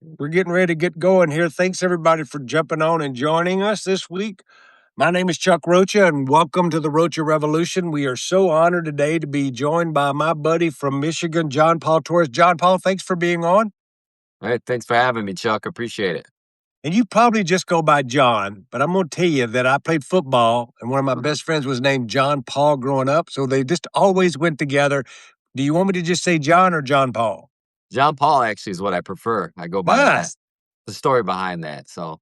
We're getting ready to get going here. Thanks everybody for jumping on and joining us this week. My name is Chuck Rocha, and welcome to the Rocha Revolution. We are so honored today to be joined by my buddy from Michigan, John Paul Torres. John Paul, thanks for being on. All right, thanks for having me, Chuck. Appreciate it. And you probably just go by John, but I'm going to tell you that I played football, and one of my Mhm. best friends was named John Paul growing up, so they just always went together. Do you want me to just say John or John Paul? John Paul actually is what I prefer. I go by Ah, that. The story behind that. So,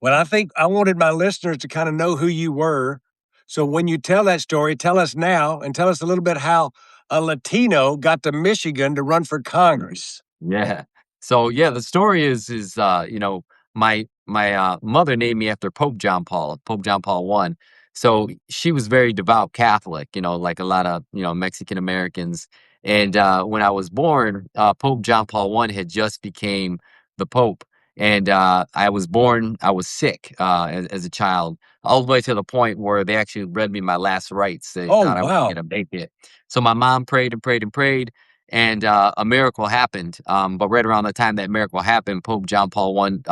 well, I think I wanted my listeners to kind of know who you were. So when you tell that story, tell us now and tell us a little bit how a Latino got to Michigan to run for Congress. yeah. So yeah, the story is my mother named me after Pope John Paul one. So she was very devout Catholic, like a lot of Mexican Americans. And when I was born, Pope John Paul one had just became the Pope, and I was born. I was sick as a child, all the way to the point where they actually read me my last rites. They Oh, thought I wasn't wow. going to make it. So my mom prayed and prayed and prayed, and a miracle happened. But right around the time that miracle happened, Pope John Paul one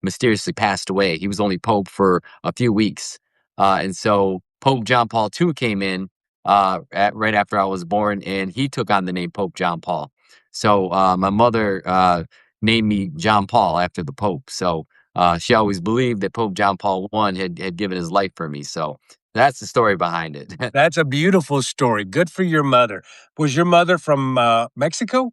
mysteriously passed away. He was only Pope for a few weeks, and so Pope John Paul II came in right after I was born, and he took on the name Pope John Paul. So my mother named me John Paul after the Pope. So she always believed that Pope John Paul one had given his life for me. So that's the story behind it. That's a beautiful story. Good for your mother. Was your mother from Mexico?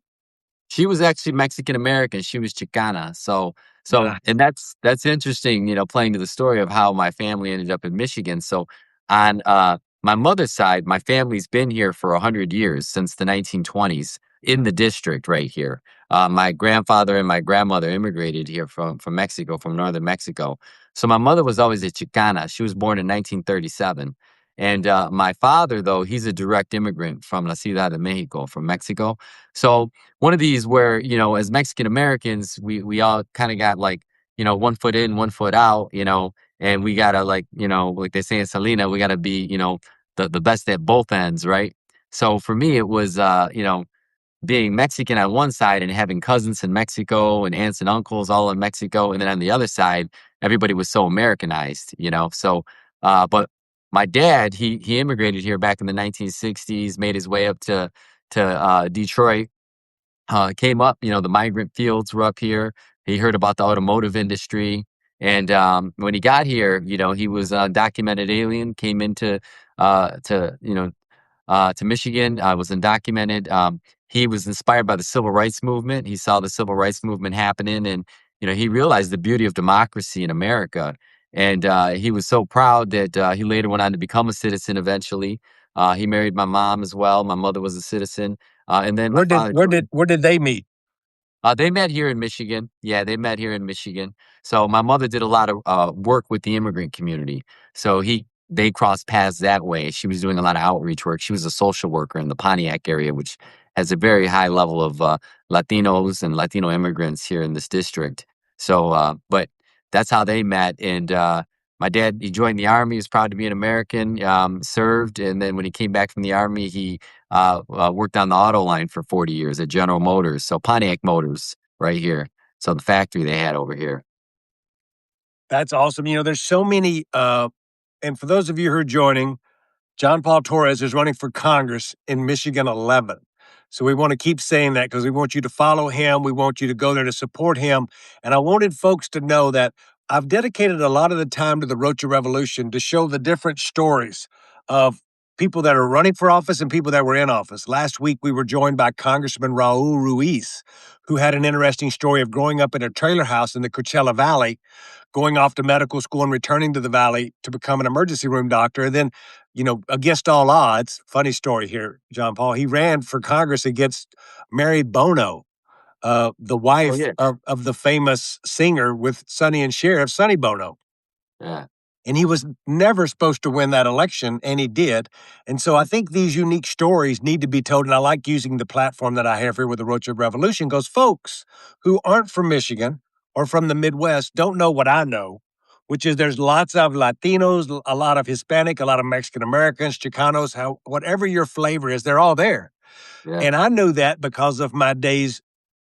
She was actually Mexican American. She was Chicana. So, Nah. and that's interesting, playing to the story of how my family ended up in Michigan. So on my mother's side, my family's been here for 100 years, since the 1920s, in the district right here. My grandfather and my grandmother immigrated here from Mexico, from northern Mexico. So my mother was always a Chicana. She was born in 1937. And my father, though, he's a direct immigrant from La Ciudad de Mexico, from Mexico. So one of these where, as Mexican Americans, we all kind of got like, one foot in, one foot out, and we gotta, like they say in Salina, we gotta be, the best at both ends, right? So for me, it was being Mexican on one side and having cousins in Mexico and aunts and uncles all in Mexico, and then on the other side, everybody was so Americanized. So but my dad, he immigrated here back in the 1960s, made his way up to Detroit. Came up, the migrant fields were up here. He heard about the automotive industry. And when he got here, he was a undocumented alien, came into to Michigan, was undocumented. He was inspired by the civil rights movement. He saw the civil rights movement happening, and he realized the beauty of democracy in America. And he was so proud that he later went on to become a citizen. Eventually, he married my mom as well. My mother was a citizen, and then my Where did father where joined. did where did they meet? They met here in Michigan. Yeah, they met here in Michigan. So my mother did a lot of work with the immigrant community. So they crossed paths that way. She was doing a lot of outreach work. She was a social worker in the Pontiac area, which has a very high level of Latinos and Latino immigrants here in this district. So, but that's how they met. And my dad, he joined the army. He was proud to be an American. Served, and then when he came back from the army, he worked on the auto line for 40 years at General Motors. So Pontiac Motors right here. So the factory they had over here. That's awesome. There's so many and for those of you who are joining, John Paul Torres is running for Congress in Michigan 11. So we want to keep saying that because we want you to follow him. We want you to go there to support him. And I wanted folks to know that I've dedicated a lot of the time to the Rocha Revolution to show the different stories of people that are running for office and people that were in office. Last week, we were joined by Congressman Raul Ruiz, who had an interesting story of growing up in a trailer house in the Coachella Valley, going off to medical school and returning to the Valley to become an emergency room doctor. And then against all odds, funny story here, John Paul, he ran for Congress against Mary Bono, the Oh wife yeah. of the famous singer with Sonny and Cher, Sonny Bono. Yeah. And he was never supposed to win that election, and he did. And so I think these unique stories need to be told. And I like using the platform that I have here with the Rocha Revolution because folks who aren't from Michigan or from the Midwest don't know what I know, which is there's lots of Latinos, a lot of Hispanic, a lot of Mexican Americans, Chicanos, whatever your flavor is, they're all there. Yeah. And I knew that because of my days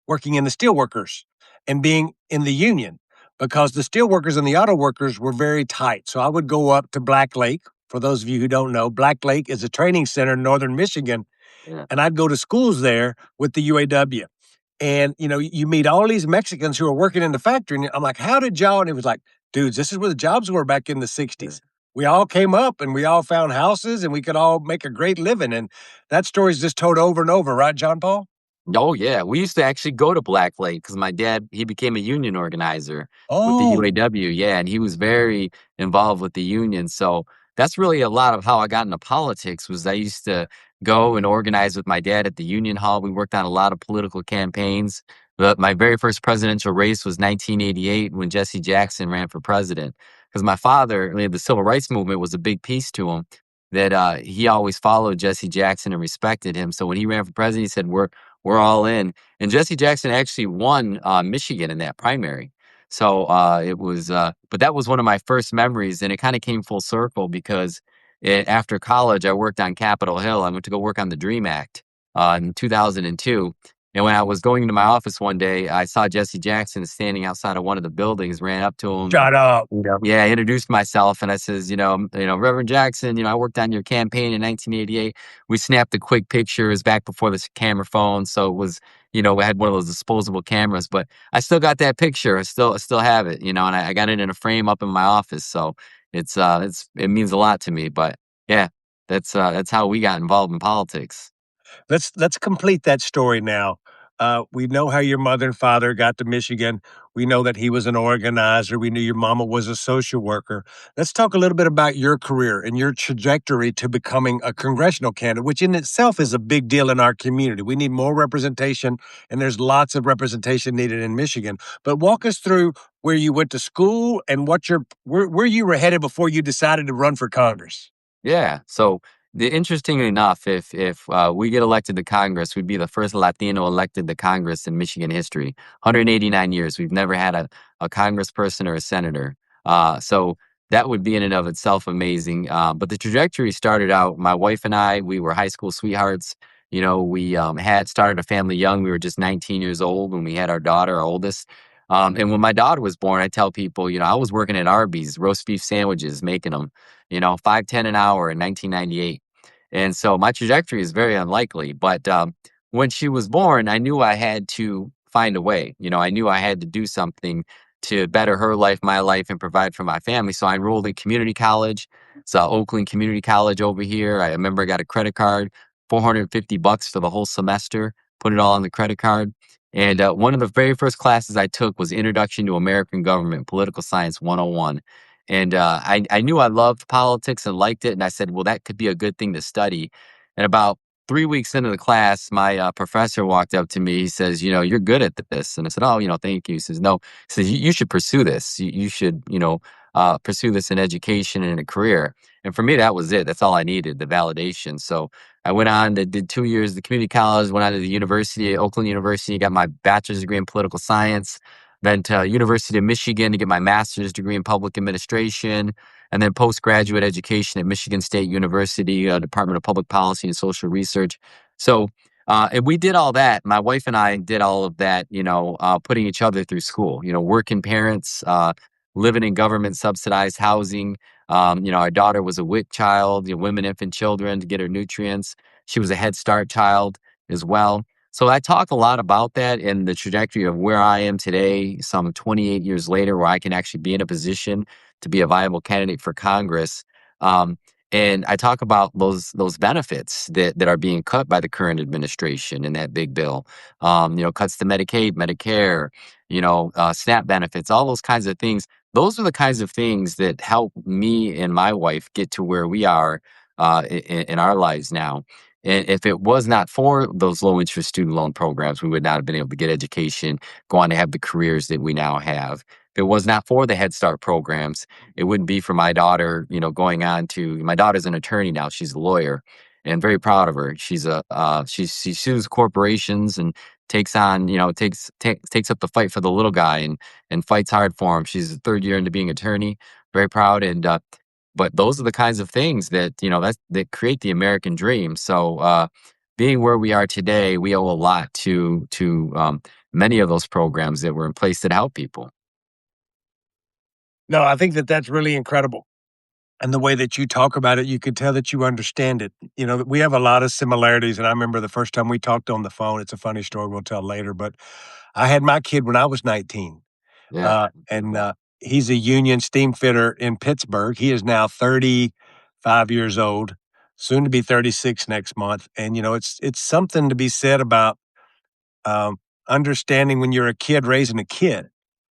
working in the steelworkers. and being in the union because the steel workers and the auto workers were very tight. So I would go up to Black Lake. For those of you who don't know, Black Lake is a training center in northern Michigan, Yeah. and I'd go to schools there with the UAW. And you meet all these Mexicans who are working in the factory, and I'm like, "How did y'all?" And it was like, "Dudes, this is where the jobs were back in the Yeah. '60s. We all came up and we all found houses and we could all make a great living." And that story's just told over and over, right, John Paul? Oh, yeah. We used to actually go to Black Lake because my dad, he became a union organizer with the Oh, UAW. Yeah. And he was very involved with the union. So that's really a lot of how I got into politics was I used to go and organize with my dad at the union hall. We worked on a lot of political campaigns. But my very first presidential race was 1988 when Jesse Jackson ran for president. Because my father, I mean, the civil rights movement was a big piece to him that he always followed Jesse Jackson and respected him. So when he ran for president, he said, we're all in. And Jesse Jackson actually won Michigan in that primary. So but that was one of my first memories, and it kind of came full circle because after college, I worked on Capitol Hill. I went to go work on the Dream Act in 2002. And when I was going into my office one day, I saw Jesse Jackson standing outside of one of the buildings. Ran up to him. shut up. Yeah, I introduced myself and I says, Reverend Jackson, I worked on your campaign in 1988. We snapped a quick picture. It was back before this camera phone, so it was, I had one of those disposable cameras, but I still got that picture. I still have it, and I got it in a frame up in my office. So it means a lot to me. But yeah, that's how we got involved in politics. Let's complete that story now. We know how your mother and father got to Michigan. We know that he was an organizer. We knew your mama was a social worker. Let's talk a little bit about your career and your trajectory to becoming a congressional candidate, which in itself is a big deal in our community. We need more representation, and there's lots of representation needed in Michigan. But walk us through where you went to school and where you were headed before you decided to run for Congress. Yeah. So interestingly enough, if we get elected to Congress, we'd be the first Latino elected to Congress in Michigan history. 189 years. We've never had a congressperson or a senator. So that would be in and of itself amazing. But the trajectory started out, my wife and I, we were high school sweethearts. We had started a family young. We were just 19 years old when we had our daughter, our oldest. And when my daughter was born, I tell people, I was working at Arby's, roast beef sandwiches, making them 5.10 an hour in 1998. And so my trajectory is very unlikely. But when she was born, I knew I had to find a way. I knew I had to do something to better her life, my life, and provide for my family. So I enrolled in community college. It's Oakland Community College over here. I remember I got a credit card, $450 for the whole semester, put it all on the credit card. And one of the very first classes I took was Introduction to American Government, Political Science 101. And I knew I loved politics and liked it. And I said, well, that could be a good thing to study. And about 3 weeks into the class, my professor walked up to me. He says, you're good at this. And I said, oh, thank you. He says, no, he says, you should pursue this. You should, pursue this in education and in a career. And for me, that was it. That's all I needed, the validation. So I went on to did 2 years at the community college, went on to the university, Oakland University, got my bachelor's degree in political science, then to University of Michigan to get my master's degree in public administration, and then postgraduate education at Michigan State University, Department of Public Policy and Social Research. So, and we did all that. My wife and I did all of that, putting each other through school, working parents, living in government subsidized housing. Our daughter was a WIC child, women, infant, children to get her nutrients. She was a Head Start child as well. So I talk a lot about that and the trajectory of where I am today, some 28 years later, where I can actually be in a position to be a viable candidate for Congress. Um, and I talk about those benefits that are being cut by the current administration in that big bill. Cuts to Medicaid, Medicare, SNAP benefits, all those kinds of things. Those are the kinds of things that help me and my wife get to where we are in our lives now. And if it was not for those low interest student loan programs, we would not have been able to get education, go on to have the careers that we now have. If it was not for the Head Start programs, it wouldn't be for my daughter, going on to my daughter's an attorney now. She's a lawyer and very proud of her. She sues corporations and takes on, takes up the fight for the little guy and fights hard for him. She's a third year into being attorney, very proud. And but those are the kinds of things that that create the American dream. So being where we are today, we owe a lot to many of those programs that were in place that help people. No, I think that that's really incredible. And the way that you talk about it, you could tell that you understand it. You know, we have a lot of similarities. And I remember the first time we talked on the phone, it's a funny story we'll tell later, but I had my kid when I was 19. Yeah. And Cool. He's a union steam fitter in Pittsburgh. He is now 35 years old, soon to be 36 next month. And, you know, it's something to be said about um, understanding when you're a kid raising a kid.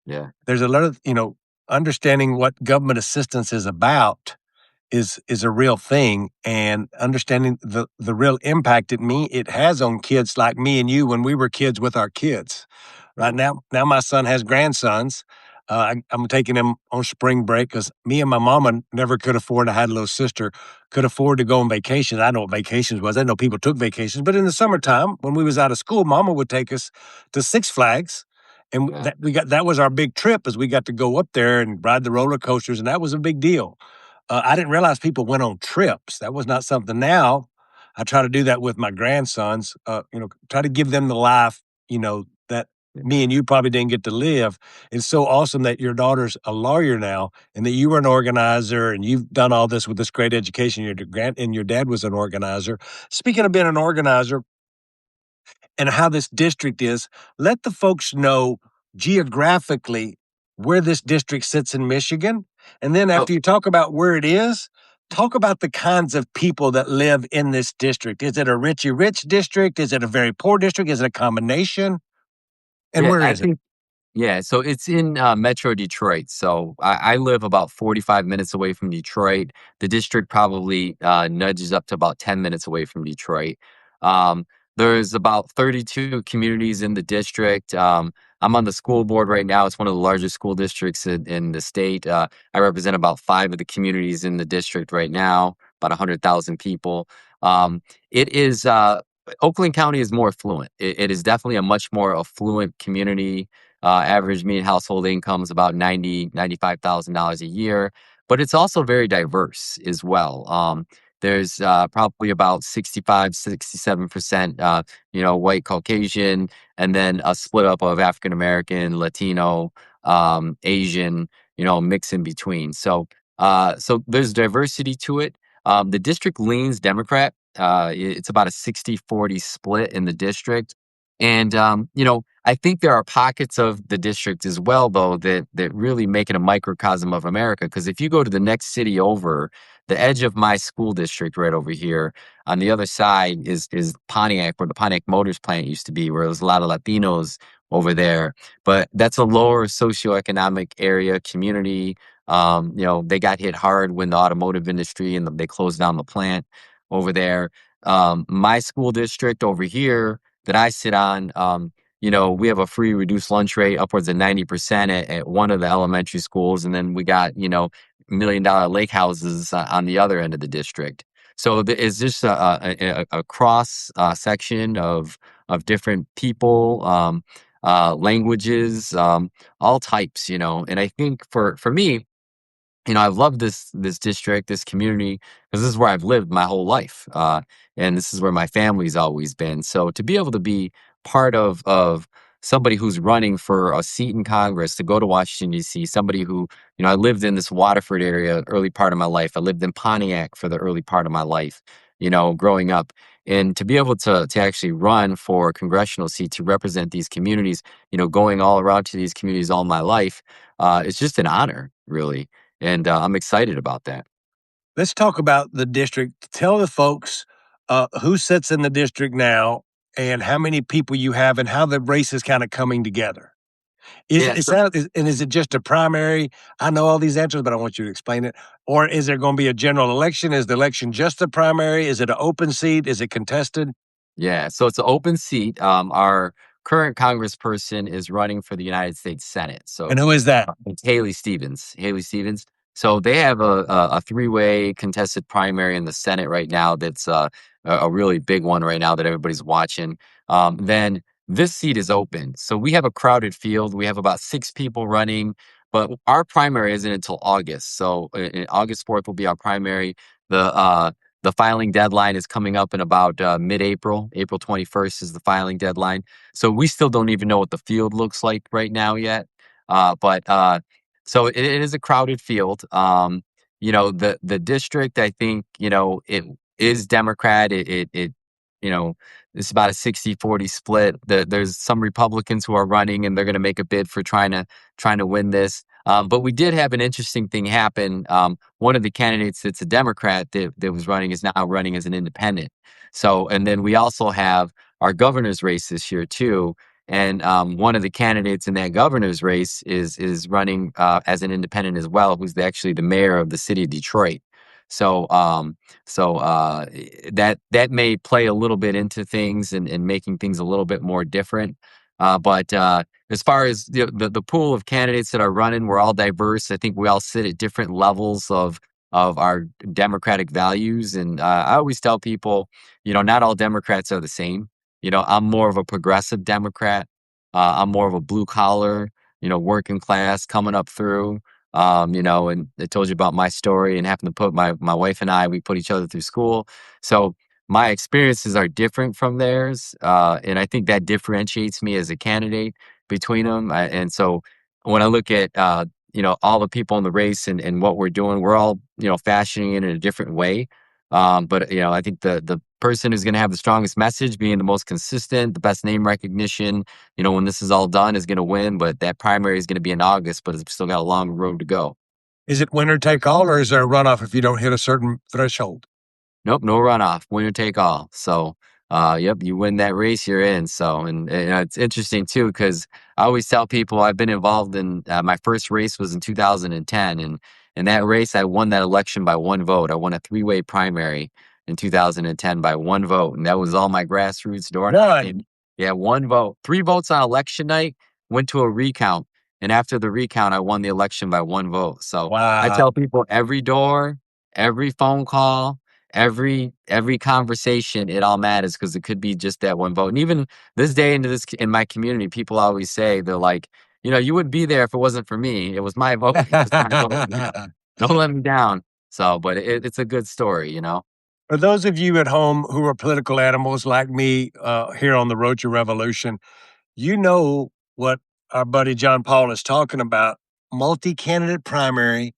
Yeah. There's a lot of, you know, understanding what government assistance is about is a real thing, and understanding the real impact it has on kids like me and you when we were kids with our kids. Right Yeah. now my son has grandsons. I'm taking him on spring break because me and my mama never could afford. I had a little sister could afford to go on vacation. I know what vacations was. I know people took vacations, but in the summertime when we was out of school, Mama would take us to Six Flags, and Yeah. that was our big trip, as we got to go up there and ride the roller coasters, and that was a big deal. I didn't realize people went on trips. That was not something. Now I try to do that with my grandsons, you know, try to give them the life, you know, that Yeah. me and you probably didn't get to live. It's so awesome that your daughter's a lawyer now and that you were an organizer and you've done all this with this great education. And your dad was an organizer. Speaking of being an organizer, and how this district is, let the folks know geographically where this district sits in Michigan. And then Oh, after you talk about where it is, talk about the kinds of people that live in this district. Is it a richy rich district? Is it a very poor district? Is it a combination? And yeah. where I is it? think Yeah, so it's in Metro Detroit. So I live about 45 minutes away from Detroit. The district probably nudges up to about 10 minutes away from Detroit. Um, there's about 32 communities in the district. I'm on the school board right now. It's one of the largest school districts in the state. I represent about five of the communities in the district right now, about 100,000 people. It is Oakland County is more affluent. It is definitely a much more affluent community. Average median household income is about $95,000 a year, but it's also very diverse as well. There's probably about 67%, white Caucasian, and then a split up of African American, Latino, Asian, mix in between. So there's diversity to it. The district leans Democrat. It's about a 60-40 split in the district. And I think there are pockets of the district as well, though, that really make it a microcosm of America. Because if you go to the next city over, the edge of my school district, right over here, on the other side is Pontiac, where the Pontiac Motors plant used to be, where there's a lot of Latinos over there. But that's a lower socioeconomic area community. They got hit hard when the automotive industry and they closed down the plant over there. My school district over here that I sit on, we have a free reduced lunch rate upwards of 90% at one of the elementary schools. And then we got, $1 million lake houses on the other end of the district. So it's just a cross section of different people, languages, all types, and I think for me, I've loved this district, this community, because this is where I've lived my whole life, and this is where my family's always been. So to be able to be part of somebody who's running for a seat in Congress to go to Washington D.C., somebody who I lived in this Waterford area early part of my life. I lived in Pontiac for the early part of my life, growing up, and to be able to actually run for a congressional seat to represent these communities, going all around to these communities all my life, it's just an honor, really. And I'm excited about that. Let's talk about the district. Tell the folks who sits in the district now and how many people you have and how the race is kind of coming together. Is Yeah. it So sound and is it just a primary? I know all these answers, but I want you to explain it. Or is there gonna be a general election? Is the election just a primary? Is it an open seat? Is it contested? yeah, so it's an open seat. Our current congressperson is running for the United States Senate. So And who is that? it's Haley Stevens. Haley Stevens. So they have a three-way contested primary in the Senate right now. That's a really big one right now that everybody's watching. Then this seat is open. So we have a crowded field. We have about six people running, but our primary isn't until August. So August 4th will be our primary. The the filing deadline is coming up in about mid-April. April 21st is the filing deadline. So we still don't even know what the field looks like right now yet. But so it is a crowded field. The district, I think, it is Democrat. You know, it's about a 60-40 split. There's some Republicans who are running, and they're going to make a bid for trying to win this. But we did have an interesting thing happen. One of the candidates that's a Democrat that was running is now running as an independent. So, and then we also have our governor's race this year too. And one of the candidates in that governor's race is running as an independent as well, who's actually the mayor of the city of Detroit. So, that may play a little bit into things and making things a little bit more different. But as far as the pool of candidates that are running, we're all diverse. I think we all sit at different levels of our democratic values. And I always tell people, not all Democrats are the same. I'm more of a progressive Democrat. I'm more of a blue collar, working class coming up through. And I told you about my story and having to put my wife and we put each other through school. So my experiences are different from theirs. And I think that differentiates me as a candidate between them. And so when I look at, all the people in the race and what we're doing, we're all, fashioning it in a different way. But I think the person who's going to have the strongest message, being the most consistent, the best name recognition, when this is all done, is going to win. But that primary is going to be in August, but it's still got a long road to go. Is it winner take all, or is there a runoff if you don't hit a certain threshold? Nope, no runoff, winner take all. So, yep, you win that race, you're in. So, and it's interesting too, because I always tell people I've been involved in my first race was in 2010, and in that race, I won that election by one vote. I won a three-way primary in 2010 by one vote, and that was all my grassroots door knocking. Yeah, one vote, three votes on election night. Went to a recount, and after the recount, I won the election by one vote. So I Wow. tell people every door, every phone call, every conversation, it all matters because it could be just that one vote. And even this day in my community, people always say, they're like, you wouldn't be there if it wasn't for me. It was my vote. It was my vote. Don't let me down. So, but it's a good story. For those of you at home who are political animals like me here on the Rocha Revolution, you know what our buddy John Paul is talking about. Multi-candidate primary,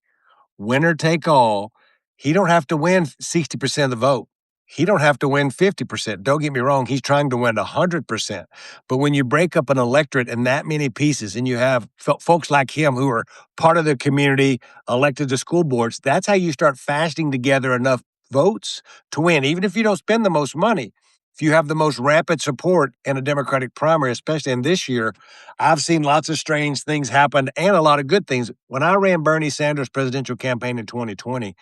winner take all. He don't have to win 60% of the vote. He don't have to win 50%. Don't get me wrong, he's trying to win 100%. But when you break up an electorate in that many pieces and you have folks like him who are part of the community, elected to school boards, that's how you start fashioning together enough votes to win, even if you don't spend the most money. If you have the most rampant support in a Democratic primary, especially in this year, I've seen lots of strange things happen and a lot of good things. When I ran Bernie Sanders' presidential campaign in 2020,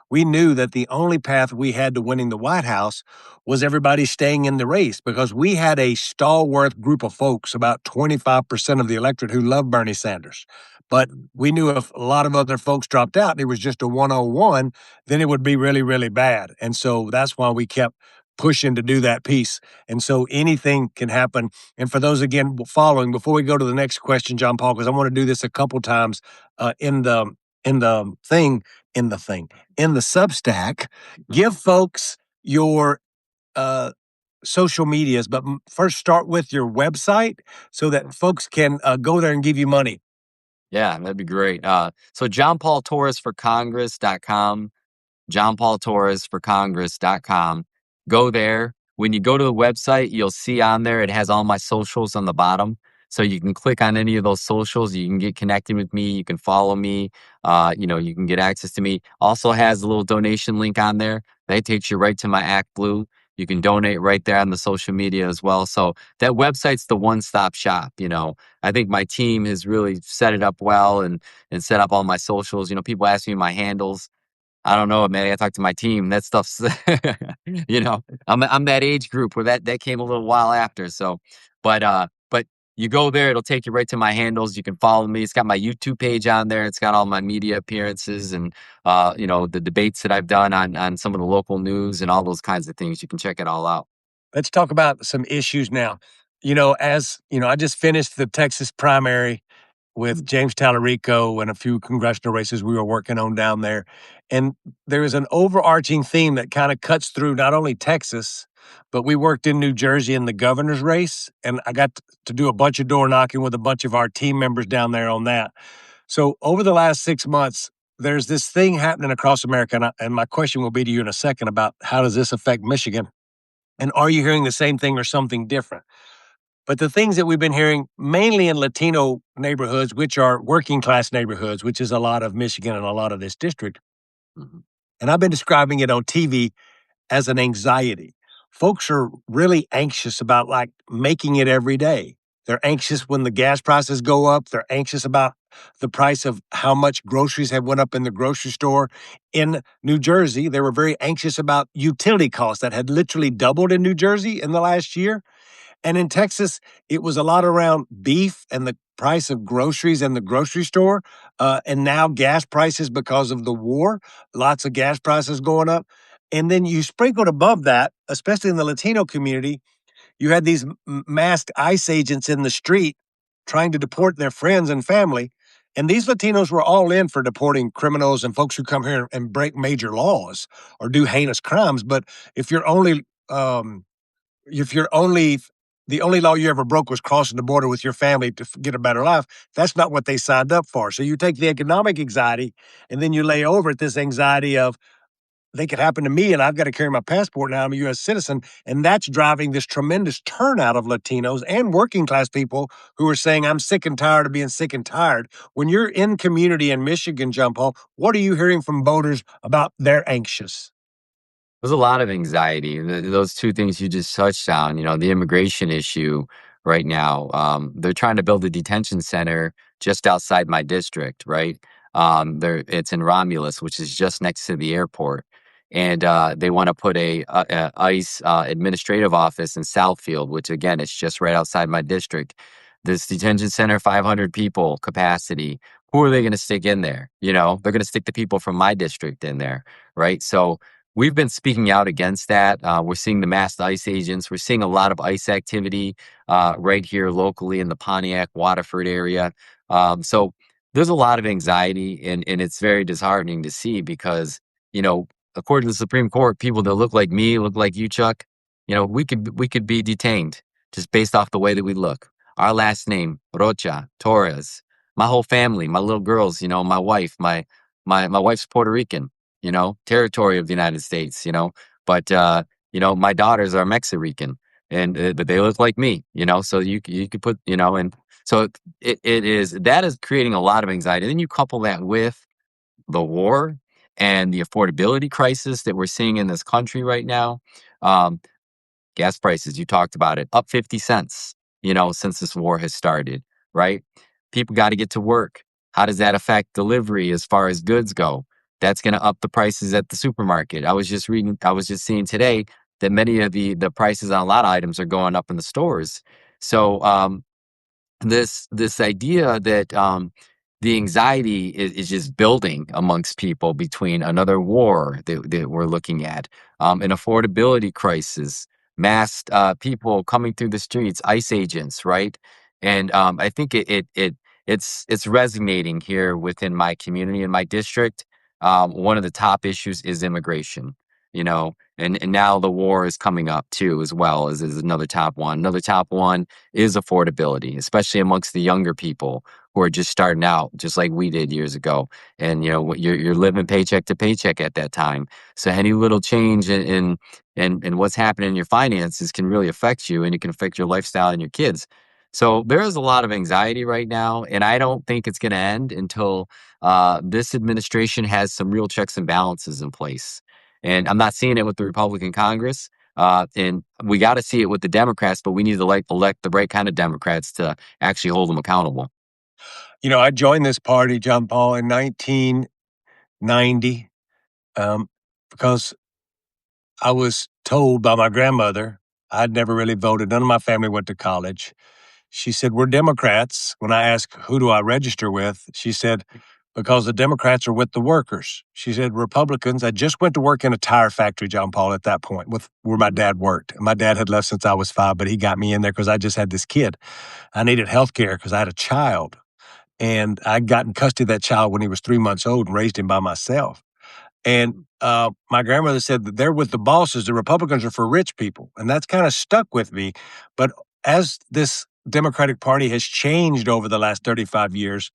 we knew that the only path we had to winning the White House was everybody staying in the race because we had a stalwart group of folks, about 25% of the electorate, who loved Bernie Sanders. But we knew if a lot of other folks dropped out and it was just a 101, then it would be really, really bad. And so that's why we kept pushing to do that piece. And so anything can happen. And for those, again, following, before we go to the next question, John Paul, because I want to do this a couple times in the thing, in the thing, in the Substack, give folks your social medias, but first start with your website so that folks can go there and give you money. Yeah, that'd be great. So JohnPaulTorresForCongress.com, JohnPaulTorresForCongress.com. Go there. When you go to the website, you'll see on there, it has all my socials on the bottom. So you can click on any of those socials. You can get connected with me. You can follow me. You can get access to me. Also has a little donation link on there. That takes you right to my Act Blue. You can donate right there on the social media as well. So that website's the one-stop shop. I think my team has really set it up well and set up all my socials. People ask me my handles. I don't know, man. I talk to my team. That stuff's, I'm that age group where that came a little while after. So, but you go there, it'll take you right to my handles. You can follow me. It's got my YouTube page on there. It's got all my media appearances and, the debates that I've done on some of the local news and all those kinds of things. You can check it all out. Let's talk about some issues now. As I just finished the Texas primary. with James Tallarico and a few congressional races we were working on down there. And there is an overarching theme that kind of cuts through not only Texas, but we worked in New Jersey in the governor's race. And I got to do a bunch of door knocking with a bunch of our team members down there on that. So over the last 6 months, there's this thing happening across America. And my question will be to you in a second about how does this affect Michigan? And are you hearing the same thing or something different? But the things that we've been hearing mainly in Latino neighborhoods, which are working class neighborhoods, which is a lot of Michigan and a lot of this district. Mhm. And I've been describing it on TV as an anxiety. Folks are really anxious about like making it every day. They're anxious when the gas prices go up. They're anxious about the price of how much groceries have went up in the grocery store. In New Jersey, they were very anxious about utility costs that had literally doubled in New Jersey in the last year. And in Texas, it was a lot around beef and the price of groceries in the grocery store. And now gas prices because of the war, lots of gas prices going up. And then you sprinkled above that, especially in the Latino community, you had these masked ICE agents in the street trying to deport their friends and family. And these Latinos were all in for deporting criminals and folks who come here and break major laws or do heinous crimes. But if you're only if you're only the only law you ever broke was crossing the border with your family to get a better life, that's not what they signed up for. So you take the economic anxiety and then you lay over it this anxiety of they could happen to me and I've got to carry my passport now. I'm a U.S. citizen. And that's driving this tremendous turnout of Latinos and working class people who are saying, I'm sick and tired of being sick and tired. When you're in community in Michigan, John Paul, what are you hearing from voters about they're anxious? There's a lot of anxiety. Those two things you just touched on, the immigration issue right now. They're trying to build a detention center just outside my district, right? It's in Romulus, which is just next to the airport, and they want to put a ICE administrative office in Southfield, which again, it's just right outside my district. This detention center, 500 people capacity. Who are they going to stick in there? They're going to stick the people from my district in there, right? So we've been speaking out against that. We're seeing the masked ICE agents. We're seeing a lot of ICE activity right here locally in the Pontiac, Waterford area. So there's a lot of anxiety, and it's very disheartening to see because, you know, according to the Supreme Court, people that look like me, look like you, Chuck, we could be detained just based off the way that we look. Our last name, Rocha, Torres, my whole family, my little girls, my wife, my wife's Puerto Rican, territory of the United States, but my daughters are Mexican and but they look like me, so you could put, and so that is creating a lot of anxiety. And then you couple that with the war and the affordability crisis that we're seeing in this country right now. Um, Gas prices, you talked about it, up 50 cents, since this war has started, right? People got to get to work. How does that affect delivery as far as goods go? That's going to up the prices at the supermarket. I was just seeing today that many of the prices on a lot of items are going up in the stores. So this idea that the anxiety is just building amongst people between another war that we're looking at, an affordability crisis, masked people coming through the streets, ICE agents, right? And I think it's resonating here within my community and my district. One of the top issues is immigration, and now the war is coming up too, as well as is another top one. Another top one is affordability, especially amongst the younger people who are just starting out, just like we did years ago. And you're living paycheck to paycheck at that time. So any little change in what's happening in your finances can really affect you, and it can affect your lifestyle and your kids. So there is a lot of anxiety right now, and I don't think it's going to end until this administration has some real checks and balances in place. And I'm not seeing it with the Republican Congress. And we got to see it with the Democrats, but we need to elect the right kind of Democrats to actually hold them accountable. I joined this party, John Paul, in 1990 because I was told by my grandmother, I'd never really voted. None of my family went to college. She said, we're Democrats. When I asked, who do I register with? She said, because the Democrats are with the workers. She said, Republicans, I just went to work in a tire factory, John Paul, at that point, with where my dad worked. My dad had left since I was 5, but he got me in there because I just had this kid. I needed health care because I had a child. and I got in custody of that child when he was 3 months old and raised him by myself. And, my grandmother said that they're with the bosses, the Republicans are for rich people, and that's kinda stuck with me, but as this Democratic Party has changed over the last 35 years,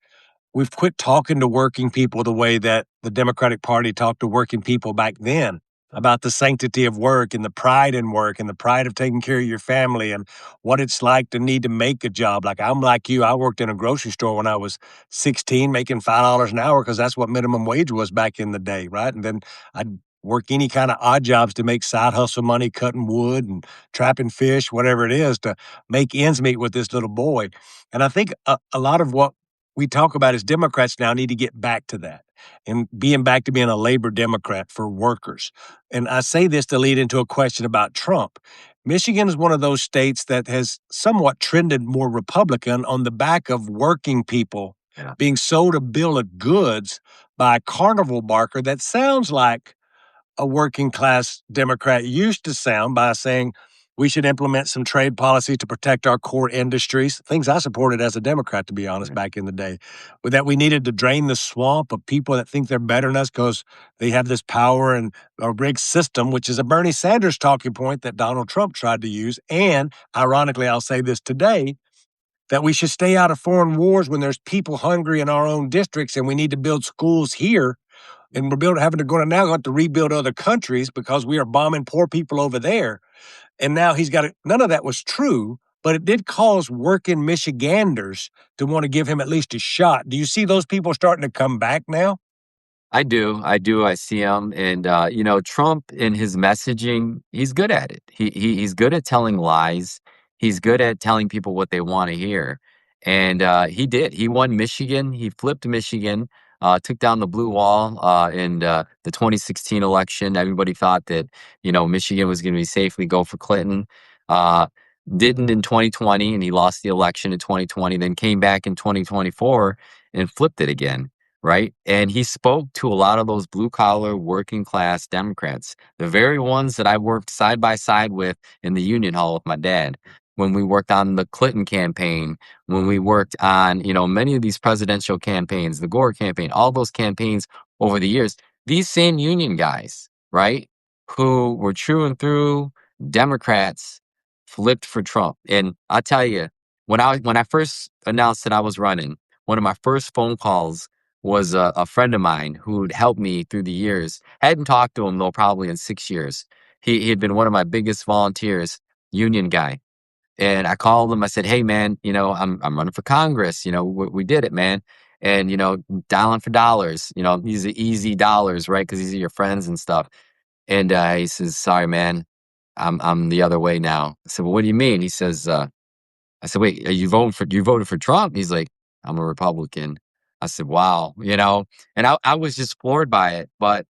we've quit talking to working people the way that the Democratic Party talked to working people back then about the sanctity of work and the pride in work and the pride of taking care of your family and what it's like to need to make a job. Like I'm like you, I worked in a grocery store when I was 16, making $5 an hour because that's what minimum wage was back in the day, right? And then I'd work any kind of odd jobs to make side hustle money, cutting wood and trapping fish, whatever it is, to make ends meet with this little boy. And I think a lot of what we talk about as Democrats now need to get back to that and being back to being a labor Democrat for workers. And I say this to lead into a question about Trump. Michigan is one of those states that has somewhat trended more Republican on the back of working people Yeah. being sold a bill of goods by a carnival barker that sounds like a working class Democrat used to sound by saying we should implement some trade policy to protect our core industries, things I supported as a Democrat, to be honest, Right. back in the day. With that, we needed to drain the swamp of people that think they're better than us because they have this power and a rigged system, which is a Bernie Sanders talking point that Donald Trump tried to use. And ironically, I'll say this today that we should stay out of foreign wars when there's people hungry in our own districts and we need to build schools here and having to go to now have to rebuild other countries because we are bombing poor people over there. And now he's got none of that was true, but it did cause working Michiganders to want to give him at least a shot. Do you see those people starting to come back now? I do. I do. I see him, and Trump in his messaging, he's good at it. He's good at telling lies. He's good at telling people what they want to hear, and he did. He won Michigan. He flipped Michigan. Took down the blue wall in the 2016 election. Everybody thought that Michigan was going to be safely go for Clinton. Uh, didn't in 2020, and he lost the election in 2020. Then came back in 2024 and flipped it again, right? And he spoke to a lot of those blue collar working class Democrats, the very ones that I worked side by side with in the union hall with my dad when we worked on the Clinton campaign, when we worked on, many of these presidential campaigns, the Gore campaign, all those campaigns over the years. These same union guys, right, who were true and through Democrats flipped for Trump. And I tell you, when I first announced that I was running, one of my first phone calls was a friend of mine who'd helped me through the years. I hadn't talked to him though probably in 6 years. He had been one of my biggest volunteers, union guy. And I called him. I said, "Hey man, I'm running for Congress. We did it, man. And dialing for dollars. These are easy dollars, right? Because these are your friends and stuff." And he says, "Sorry, man, I'm the other way now." I said, "Well, what do you mean?" He says, I said, "Wait, are you voted for Trump?" He's like, "I'm a Republican." I said, "Wow," and I was just floored by it. But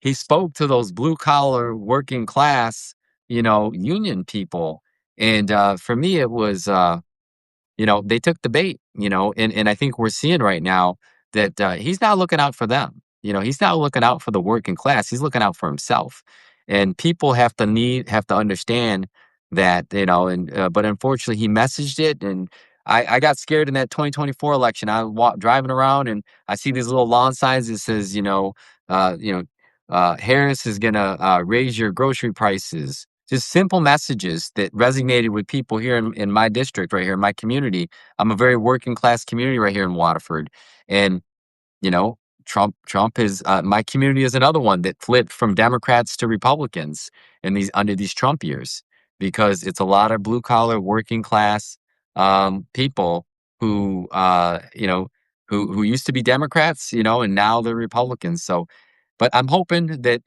he spoke to those blue collar working class, union people. And for me, it was they took the bait, and I think we're seeing right now that he's not looking out for them. He's not looking out for the working class. He's looking out for himself. And people have to understand that, and but unfortunately he messaged it, and I got scared in that 2024 election. I walk driving around and I see these little lawn signs that says, uh, you know, Harris is gonna raise your grocery prices. Just simple messages that resonated with people here in my district, right here in my community. I'm a very working class community right here in Waterford, and you know, Trump is my community is another one that flipped from Democrats to Republicans in these under these Trump years because it's a lot of blue collar working class people who who used to be Democrats, and now they're Republicans. So, but I'm hoping that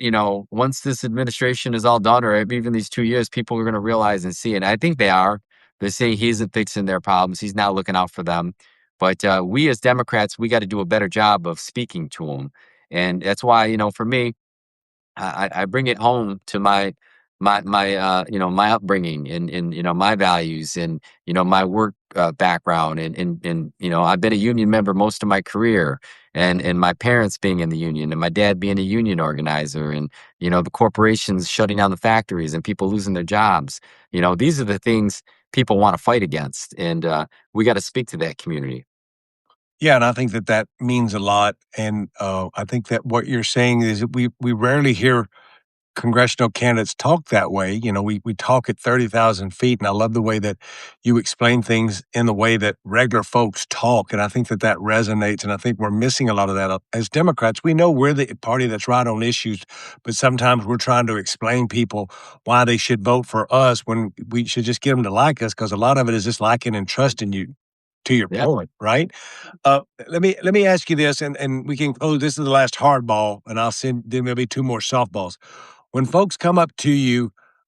once this administration is all done, or even these 2 years, people are going to realize and see, and I think they are. They're saying he isn't fixing their problems; he's not looking out for them. But we as Democrats, we got to do a better job of speaking to them, and that's why for me, I bring it home to my upbringing and my values and my work background and I've been a union member most of my career and my parents being in the union and my dad being a union organizer and the corporations shutting down the factories and people losing their jobs. These are the things people want to fight against, and we got to speak to that community. Yeah, and I think that that means a lot, and, I think that what you're saying is that we rarely hear congressional candidates talk that way. You know, we talk at 30,000 feet, and I love the way that you explain things in the way that regular folks talk, and I think that that resonates, and I think we're missing a lot of that. As Democrats, we know we're the party that's right on issues, but sometimes we're trying to explain people why they should vote for us when we should just get them to like us, because a lot of it is just liking and trusting you, to your Yeah. point, right? Let me ask you this, and we can close. This is the last hardball, and I'll send there may be 2 more softballs. When folks come up to you,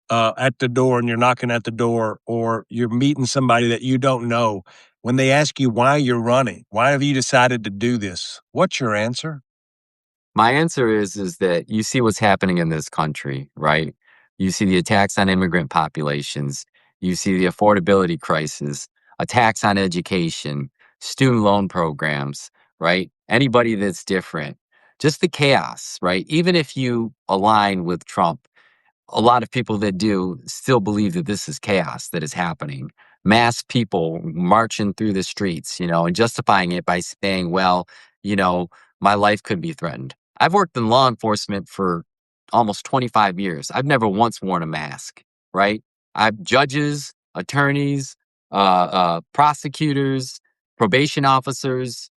at the door and you're knocking at the door or you're meeting somebody that you don't know, when they ask you why you're running, "Why have you decided to do this?" What's your answer? My answer is that you see what's happening in this country, right? You see the attacks on immigrant populations. You see the affordability crisis, attacks on education, student loan programs, right? Anybody that's different, just the chaos, right? Even if you align with Trump, a lot of people that do still believe that this is chaos that is happening. Mass people marching through the streets, and justifying it by saying, well, you know, my life could be threatened. I've worked in law enforcement for almost 25 years. I've never once worn a mask, right? I've judges, attorneys, prosecutors, probation officers,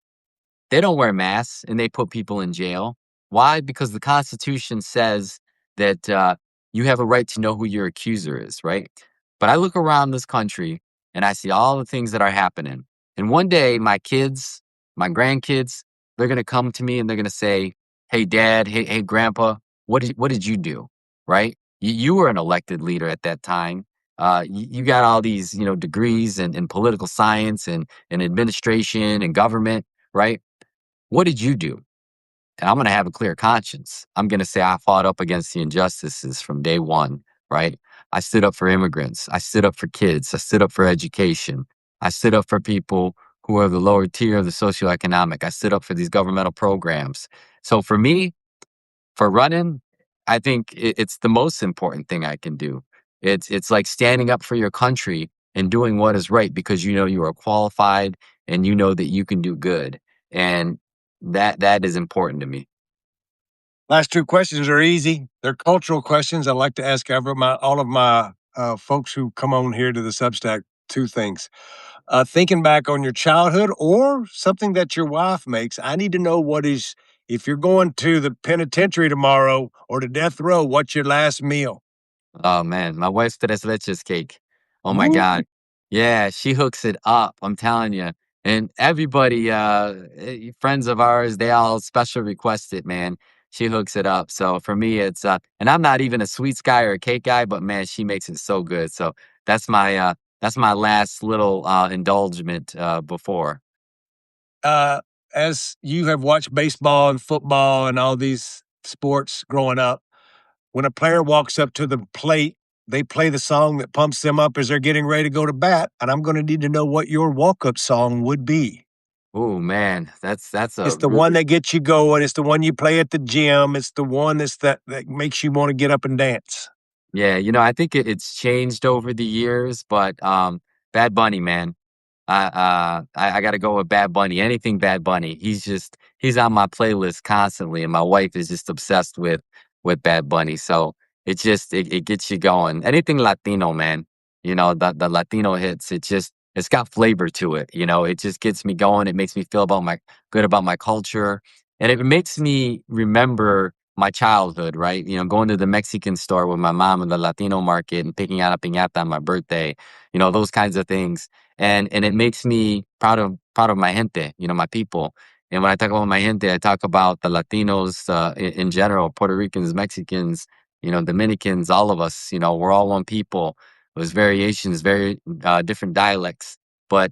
they don't wear masks and they put people in jail. Why? Because the Constitution says that you have a right to know who your accuser is, right? But I look around this country and I see all the things that are happening. And one day, my kids, my grandkids, they're going to come to me and they're going to say, "Hey, Dad, hey, Grandpa, what did you do?" Right? You were an elected leader at that time. You got all these, degrees in political science and administration and government, right? What did you do? And I'm going to have a clear conscience. I'm going to say I fought up against the injustices from day one, right? I stood up for immigrants. I stood up for kids. I stood up for education. I stood up for people who are the lower tier of the socioeconomic. I stood up for these governmental programs. So for me, for running, I think it's the most important thing I can do. It's like standing up for your country and doing what is right because you know you are qualified and you know that you can do good. And that is important to me. Last 2 questions are easy. They're cultural questions. I like to ask all of my, folks who come on here to the Substack 2 things. Thinking back on your childhood or something that your wife makes, I need to know what is if you're going to the penitentiary tomorrow or to death row, what's your last meal? Oh man, my wife's tres leches cake. Oh my Ooh. God. Yeah, she hooks it up. I'm telling you. And everybody, friends of ours, they all special request it, man. She hooks it up. So for me, and I'm not even a sweets guy or a cake guy, but man, she makes it so good. So that's my last little indulgement before. Uh, as you have watched baseball and football and all these sports growing up, when a player walks up to the plate, they play the song that pumps them up as they're getting ready to go to bat, and I'm gonna need to know what your walk-up song would be. Oh man, that's a It's the one really. that gets you going, it's the one you play at the gym, it's the one that makes you wanna get up and dance. Yeah, I think it's changed over the years, but Bad Bunny, man. I got to go with Bad Bunny. Anything Bad Bunny. He's on my playlist constantly, and my wife is just obsessed with Bad Bunny. So it gets you going. Anything Latino, man. The Latino hits. It's got flavor to it. It just gets me going. It makes me feel good about my culture, and it makes me remember my childhood. Right, going to the Mexican store with my mom in the Latino market and picking out a piñata on my birthday. Those kinds of things, and it makes me proud of my gente, my people. And when I talk about my gente, I talk about the Latinos in general, Puerto Ricans, Mexicans, Dominicans, all of us. We're all one people. There's variations, very different dialects, but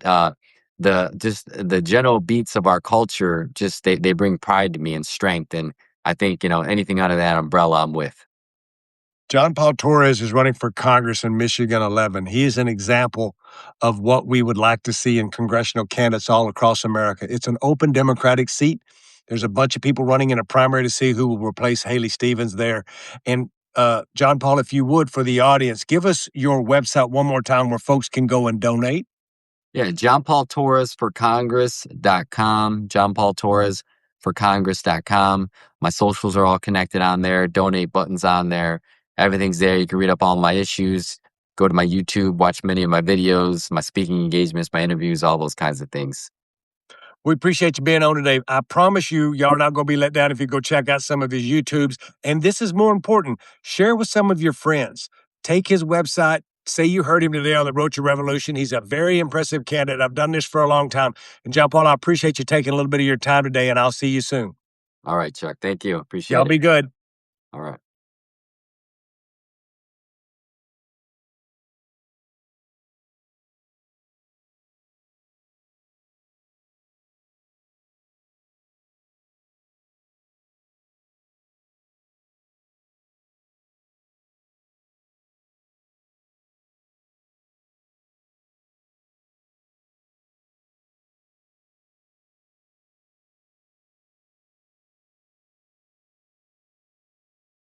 the general beats of our culture just they bring pride to me and strength. And I think anything under that umbrella, I'm with. John Paul Torres is running for Congress in Michigan 11. He is an example of what we would like to see in congressional candidates all across America. It's an open Democratic seat. There's a bunch of people running in a primary to see who will replace Haley Stevens there. And John Paul, if you would, for the audience, give us your website one more time where folks can go and donate. Yeah, John Paul Torres for Congress.com, John Paul Torres for Congress.com. My socials are all connected on there, donate buttons on there. Everything's there. You can read up all my issues, go to my YouTube, watch many of my videos, my speaking engagements, my interviews, all those kinds of things. We appreciate you being on today. I promise you, y'all are not going to be let down if you go check out some of his YouTubes. And this is more important, share with some of your friends. Take his website. Say you heard him today on the Rocha Revolution. He's a very impressive candidate. I've done this for a long time. And John Paul, I appreciate you taking a little bit of your time today, and I'll see you soon. All right, Chuck. Thank you. Y'all Appreciate it. be good. All right.